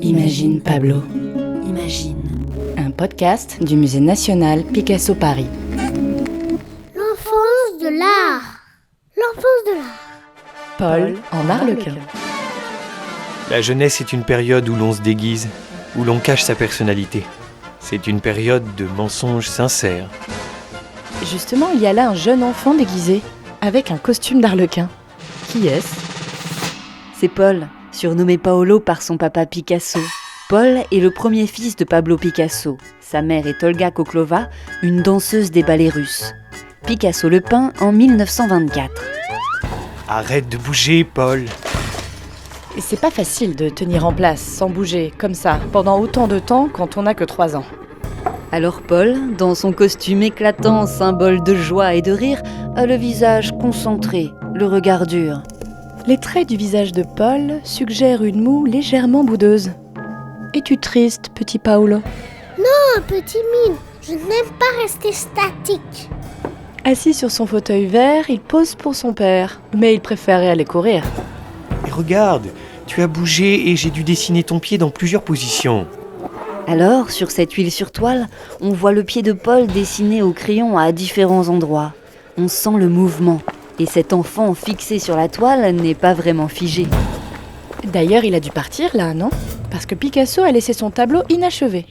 Imagine Pablo. Imagine. Un podcast du Musée national Picasso Paris. L'enfance de l'art. L'enfance de l'art. Paul en Arlequin. La jeunesse est une période où l'on se déguise, où l'on cache sa personnalité. C'est une période de mensonges sincères. Justement, il y a là un jeune enfant déguisé, avec un costume d'Arlequin. Qui est-ce ? C'est Paul, surnommé Paolo par son papa Picasso. Paul est le premier fils de Pablo Picasso. Sa mère est Olga Koklova, une danseuse des ballets russes. Picasso le peint en 1924. Arrête de bouger, Paul. Et c'est pas facile de tenir en place, sans bouger, comme ça, pendant autant de temps quand on n'a que 3 ans. Alors Paul, dans son costume éclatant, symbole de joie et de rire, a le visage concentré, le regard dur. Les traits du visage de Paul suggèrent une moue légèrement boudeuse. Es-tu triste, petit Paolo ? Non, petit mine, je n'aime pas rester statique. Assis sur son fauteuil vert, il pose pour son père, mais il préférait aller courir. Et regarde, tu as bougé et j'ai dû dessiner ton pied dans plusieurs positions. Alors, sur cette huile sur toile, on voit le pied de Paul dessiné au crayon à différents endroits. On sent le mouvement. Et cet enfant fixé sur la toile n'est pas vraiment figé. D'ailleurs, il a dû partir là, non ? Parce que Picasso a laissé son tableau inachevé.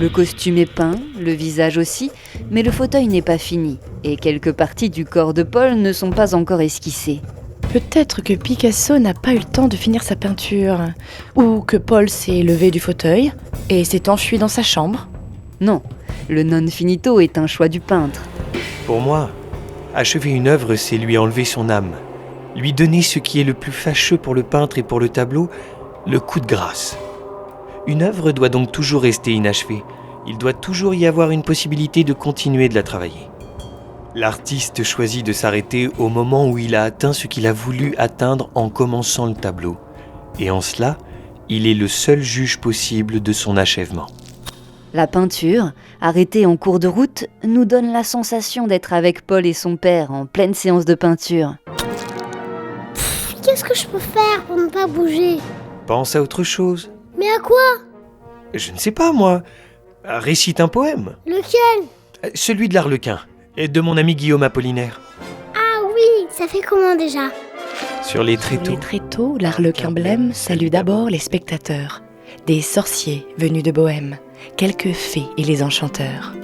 Le costume est peint, le visage aussi, mais le fauteuil n'est pas fini. Et quelques parties du corps de Paul ne sont pas encore esquissées. Peut-être que Picasso n'a pas eu le temps de finir sa peinture. Ou que Paul s'est levé du fauteuil et s'est enfui dans sa chambre. Non, le non finito est un choix du peintre. Pour moi, achever une œuvre, c'est lui enlever son âme. Lui donner ce qui est le plus fâcheux pour le peintre et pour le tableau, le coup de grâce. Une œuvre doit donc toujours rester inachevée. Il doit toujours y avoir une possibilité de continuer de la travailler. L'artiste choisit de s'arrêter au moment où il a atteint ce qu'il a voulu atteindre en commençant le tableau. Et en cela, il est le seul juge possible de son achèvement. La peinture, arrêtée en cours de route, nous donne la sensation d'être avec Paul et son père en pleine séance de peinture. Qu'est-ce que je peux faire pour ne pas bouger ? Pense à autre chose. Mais à quoi ? Je ne sais pas, moi. Récite un poème. Lequel ? Celui de l'Arlequin, et de mon ami Guillaume Apollinaire. Ah oui, ça fait comment déjà ? Sur les Sur les tréteaux. tréteaux, l'Arlequin blême salue d'abord les spectateurs. Des sorciers venus de Bohême, quelques fées et les enchanteurs.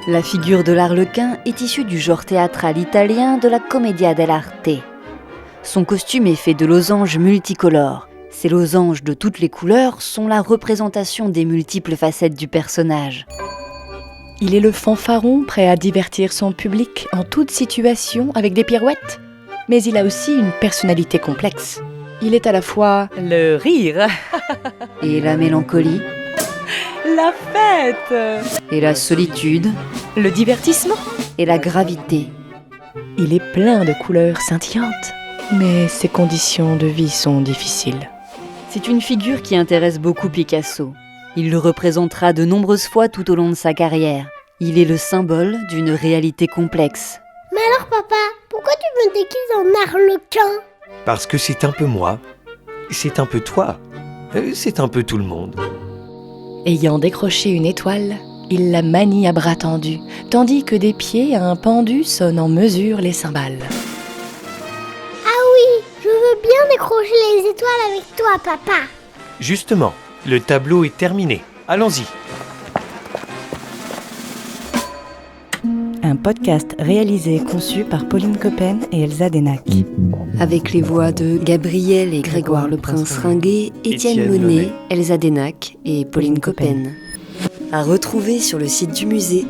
La figure de l'Arlequin est issue du genre théâtral italien de la Commedia dell'arte. Son costume est fait de losanges multicolores. Ces losanges de toutes les couleurs sont la représentation des multiples facettes du personnage. Il est le fanfaron prêt à divertir son public en toute situation avec des pirouettes. Mais il a aussi une personnalité complexe. Il est à la fois le rire, Et la mélancolie, la fête, et la solitude, le divertissement. et la gravité. Il est plein de couleurs scintillantes, mais ses conditions de vie sont difficiles. C'est une figure qui intéresse beaucoup Picasso. Il le représentera de nombreuses fois tout au long de sa carrière. Il est le symbole d'une réalité complexe. Mais alors papa, pourquoi tu me déguises en arlequin ? Parce que c'est un peu moi, c'est un peu toi, c'est un peu tout le monde. Ayant décroché une étoile, il la manie à bras tendus, tandis que des pieds à un pendu sonnent en mesure les cymbales. Je veux bien décrocher les étoiles avec toi, papa. Justement, le tableau est terminé. Allons-y. Un podcast réalisé et conçu par Pauline Coppen et Elsa Denac. Avec les voix de Gabriel et Grégoire le Prince Ringuet, Étienne Étienne Monet, Monet, Elsa Denac et Pauline Coppen. À retrouver sur le site du musée